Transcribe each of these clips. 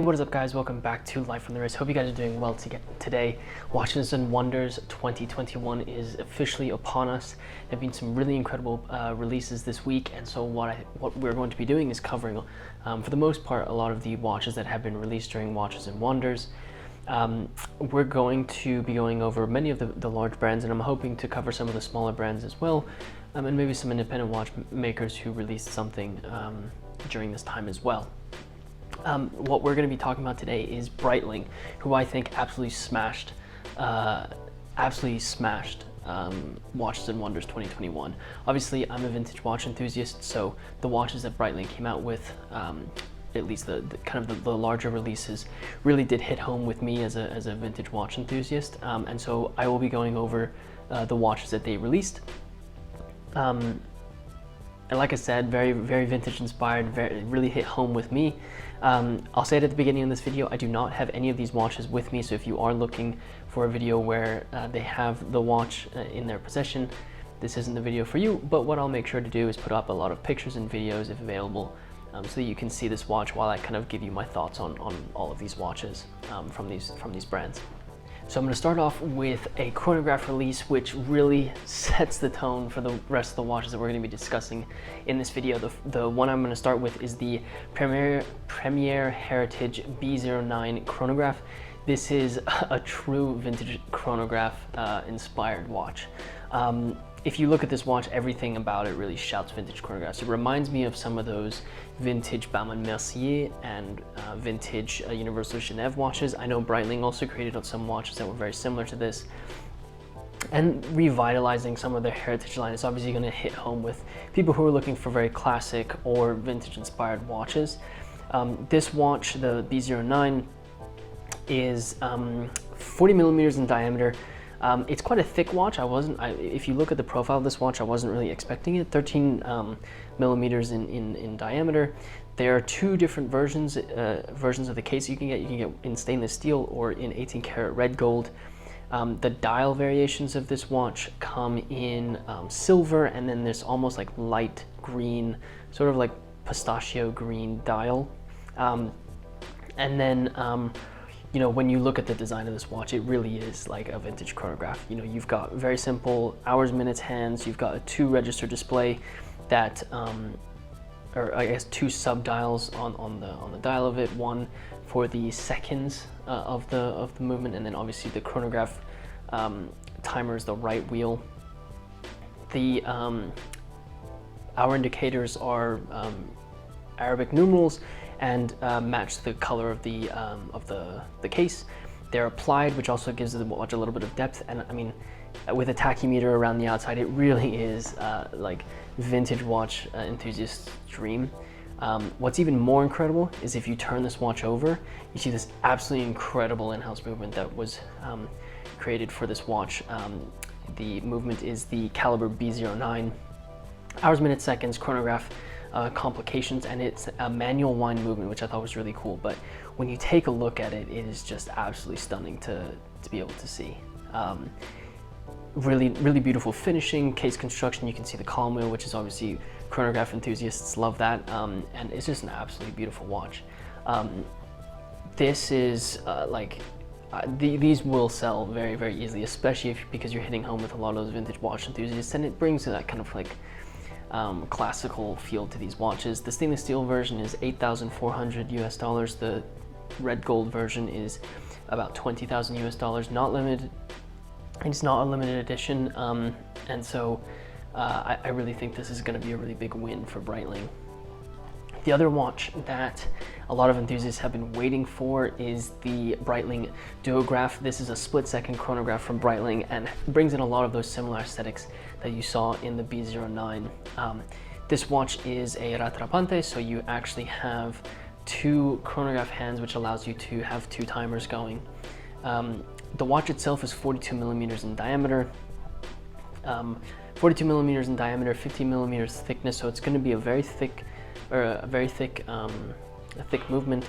what is up guys? Welcome back to Life from the Wrist. Hope you guys are doing well today. Watches and Wonders 2021 is officially upon us. There have been some really incredible releases this week, and so what we're going to be doing is covering, for the most part, a lot of the watches that have been released during Watches and Wonders. We're going to be going over many of the large brands, and I'm hoping to cover some of the smaller brands as well, and maybe some independent watch makers who released something during this time as well. What we're going to be talking about today is Breitling, who I think absolutely smashed Watches and Wonders 2021. Obviously, I'm a vintage watch enthusiast, so the watches that Breitling came out with, at least the larger releases, really did hit home with me as a vintage watch enthusiast. And so I will be going over the watches that they released. And like I said, very vintage inspired, really hit home with me. I'll say it at the beginning of this video, I do not have any of these watches with me, so if you are looking for a video where they have the watch in their possession, this isn't the video for you. But what I'll make sure to do is put up a lot of pictures and videos if available, so that you can see this watch while I kind of give you my thoughts on all of these watches from these brands. So I'm going to start off with a chronograph release, which really sets the tone for the rest of the watches that we're going to be discussing in this video. The one I'm going to start with is the Premier Heritage B09 chronograph. This is a true vintage chronograph inspired watch. If you look at this watch, everything about it really shouts vintage chronographs. It reminds me of some of those vintage Baumann Mercier and vintage Universal Genève watches. I know Breitling also created some watches that were very similar to this. And revitalizing some of their heritage line is obviously going to hit home with people who are looking for very classic or vintage inspired watches. This watch, the B09, is 40 millimeters in diameter. It's quite a thick watch. If you look at the profile of this watch, I wasn't really expecting it. 13 millimeters in diameter. There are two different versions of the case you can get. You can get in stainless steel or in 18 karat red gold. The dial variations of this watch come in silver, and then there's almost like light green, sort of like pistachio green dial. And then you know, when you look at the design of this watch, it really is like a vintage chronograph. You know, you've got very simple hours, minutes, hands. You've got a 2-register display that, or I guess 2 sub-dials on the dial of it. One for the seconds of the movement, and then obviously the chronograph timer is the right wheel. The hour indicators are Arabic numerals and match the color of the case. They're applied, which also gives the watch a little bit of depth. And I mean, with a tachymeter around the outside, it really is like vintage watch enthusiast's dream. What's even more incredible is if you turn this watch over, you see this absolutely incredible in-house movement that was created for this watch. The movement is the Caliber B09, hours, minutes, seconds, chronograph, complications, and it's a manual wind movement, which I thought was really cool. But when you take a look at it, it is just absolutely stunning to be able to see. Really beautiful finishing, case construction. You can see the column wheel, which is obviously chronograph enthusiasts love that, and it's just an absolutely beautiful watch. This is these will sell very easily, especially because you're hitting home with a lot of those vintage watch enthusiasts, and it brings that kind of like classical feel to these watches. The stainless steel version is $8,400 US. The red gold version is about $20,000 US. Not limited. It's not a limited edition, and so I really think this is going to be a really big win for Breitling. The other watch that a lot of enthusiasts have been waiting for is the Breitling Duograph. This is a split-second chronograph from Breitling and brings in a lot of those similar aesthetics that you saw in the B09. This watch is a rattrapante, so you actually have 2 chronograph hands, which allows you to have 2 timers going. The watch itself is 42 millimeters in diameter. 42 millimeters in diameter, 15 millimeters thickness, so it's going to be a very thick movement.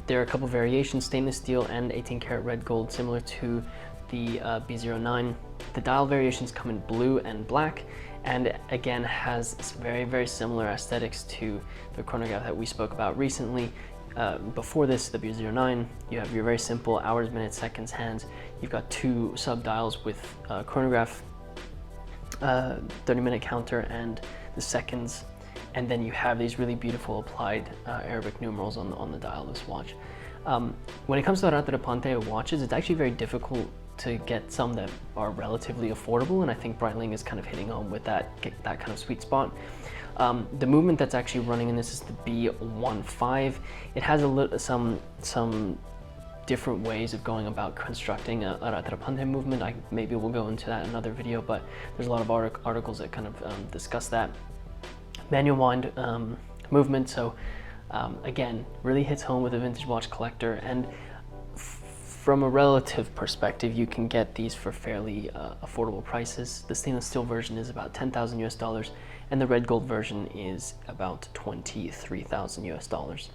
There are a couple variations, stainless steel and 18 karat red gold, similar to the B09. The dial variations come in blue and black, and again has very similar aesthetics to the chronograph that we spoke about recently. before this, the B09, you have your very simple hours, minutes, seconds, hands. You've got 2 sub-dials with chronograph, 30-minute counter, and the seconds. And then you have these really beautiful applied Arabic numerals on the dial of this watch. When it comes to Rata de Ponte watches, it's actually very difficult to get some that are relatively affordable, and I think Breitling is kind of hitting home with that kind of sweet spot. The movement that's actually running in this is the B15. It has some different ways of going about constructing a Rata de Ponte movement. Maybe we'll go into that in another video, but there's a lot of articles that kind of discuss that. Manual wind movement, so again, really hits home with a vintage watch collector, and from a relative perspective, you can get these for fairly affordable prices. The stainless steel version is about 10,000 US dollars, and the red gold version is about 23,000 US dollars.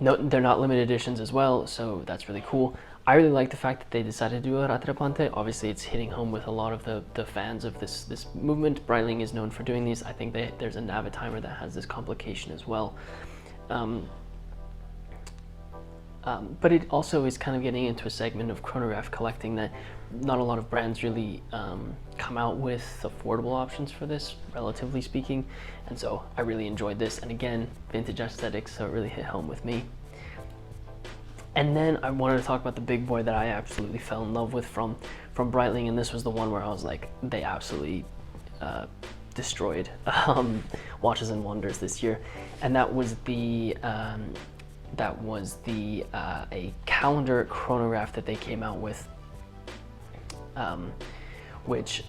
Note they're not limited editions as well, so that's really cool. I really like the fact that they decided to do a Rata de Ponte. Obviously, it's hitting home with a lot of the fans of this movement. Breitling is known for doing these. I think there's a Navitimer that has this complication as well. But it also is kind of getting into a segment of chronograph collecting that not a lot of brands really come out with affordable options for this, relatively speaking. And so I really enjoyed this. And again, vintage aesthetics, so it really hit home with me. And then I wanted to talk about the big boy that I absolutely fell in love with from Breitling, and this was the one where I was like, they absolutely destroyed Watches and Wonders this year, and that was a calendar chronograph that they came out with, which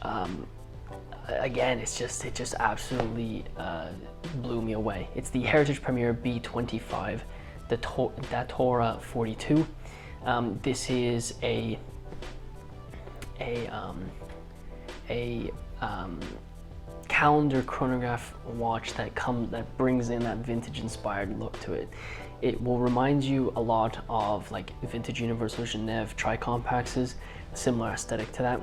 again, it just absolutely blew me away. It's the Heritage Premier B25. The Datora 42. This is a calendar chronograph watch that brings in that vintage-inspired look to it. It will remind you a lot of like vintage Universal Genève tri-compacts, similar aesthetic to that.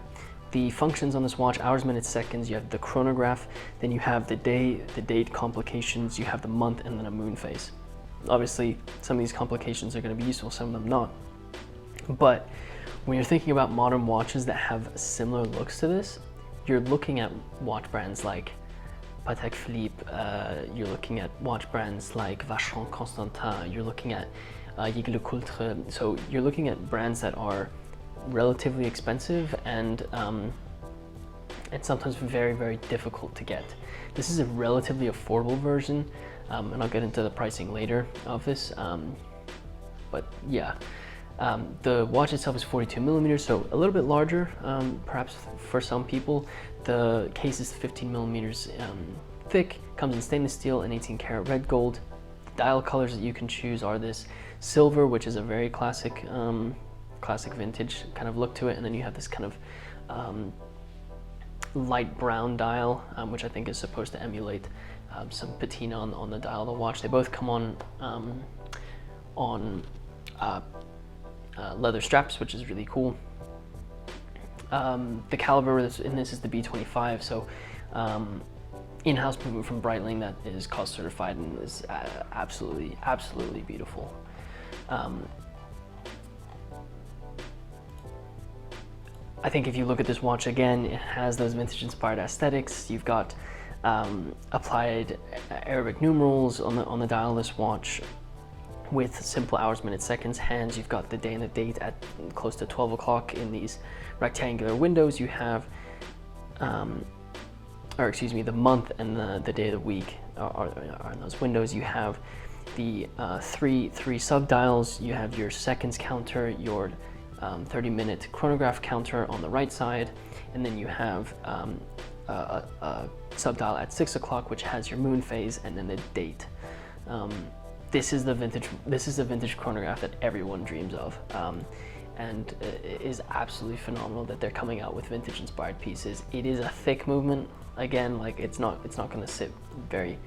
The functions on this watch: hours, minutes, seconds. You have the chronograph, then you have the day, the date complications, you have the month, and then a moon phase. Obviously, some of these complications are going to be useful, some of them not. But when you're thinking about modern watches that have similar looks to this, you're looking at watch brands like Patek Philippe, you're looking at watch brands like Vacheron Constantin, you're looking at Jaeger-LeCoultre. So you're looking at brands that are relatively expensive and sometimes very, very difficult to get. This is a relatively affordable version. And I'll get into the pricing later of this, but yeah, the watch itself is 42 millimeters, so a little bit larger, perhaps for some people. The case is 15 millimeters thick, comes in stainless steel and 18 karat red gold. The dial colors that you can choose are this silver, which is a very classic vintage kind of look to it, and then you have this kind of light brown dial, which I think is supposed to emulate some patina on the dial of the watch. They both come on leather straps, which is really cool. The caliber in this is the B25, so in-house movement from Breitling that is cost certified and is absolutely beautiful. I think if you look at this watch again, it has those vintage-inspired aesthetics. You've got applied Arabic numerals on the dial of this watch with simple hours, minutes, seconds, hands. You've got the day and the date at close to 12 o'clock in these rectangular windows. You have, the month and the day of the week are in those windows. You have the three sub-dials. You have your seconds counter, your 30-minute chronograph counter on the right side, and then you have a sub-dial at 6 o'clock, which has your moon phase and then the date. This is the vintage chronograph that everyone dreams of, and it is absolutely phenomenal that they're coming out with vintage-inspired pieces. It is a thick movement. Again, like it's not going to sit very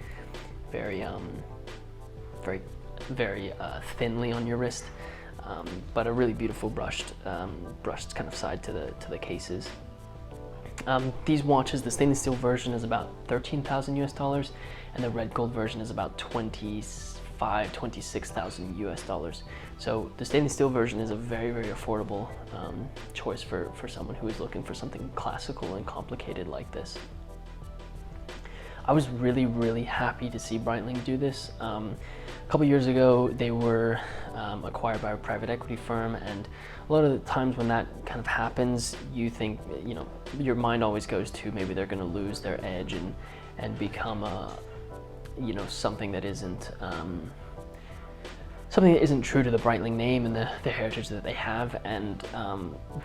thinly on your wrist, but a really beautiful brushed kind of side to the cases. These watches, the stainless steel version is about 13,000 US dollars, and the red gold version is about 26,000 US dollars. So the stainless steel version is a very, very affordable choice for someone who is looking for something classical and complicated like this. I was really, really happy to see Breitling do this. A couple years ago, they were acquired by a private equity firm, and a lot of the times when that kind of happens, you think, you know, your mind always goes to maybe they're going to lose their edge and become a, you know, something that isn't true to the Breitling name and the heritage that they have. And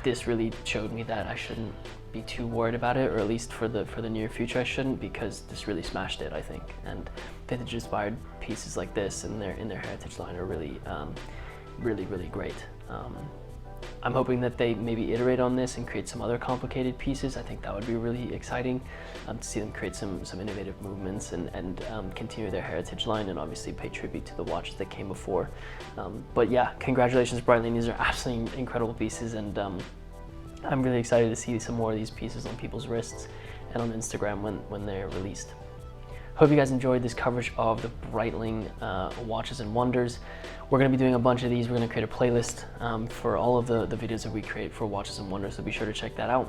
this really showed me that I shouldn't be too worried about it, or at least for the near future I shouldn't, because this really smashed it, I think. And vintage inspired pieces like this in their heritage line are really really great. I'm hoping that they maybe iterate on this and create some other complicated pieces. I think that would be really exciting to see them create some innovative movements and continue their heritage line, and obviously pay tribute to the watches that came before. But yeah, congratulations Breitling, these are absolutely incredible pieces, and I'm really excited to see some more of these pieces on people's wrists and on Instagram when they're released. Hope you guys enjoyed this coverage of the Breitling Watches and Wonders. We're going to be doing a bunch of these. We're going to create a playlist for all of the videos that we create for Watches and Wonders, so be sure to check that out.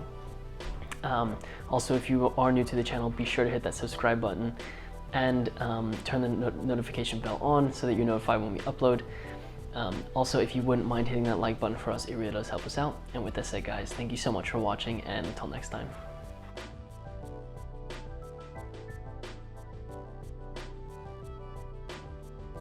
Also, if you are new to the channel, be sure to hit that subscribe button and turn the notification bell on so that you're notified when we upload. Also, if you wouldn't mind hitting that like button for us, it really does help us out. And with that said, guys, thank you so much for watching, and until next time.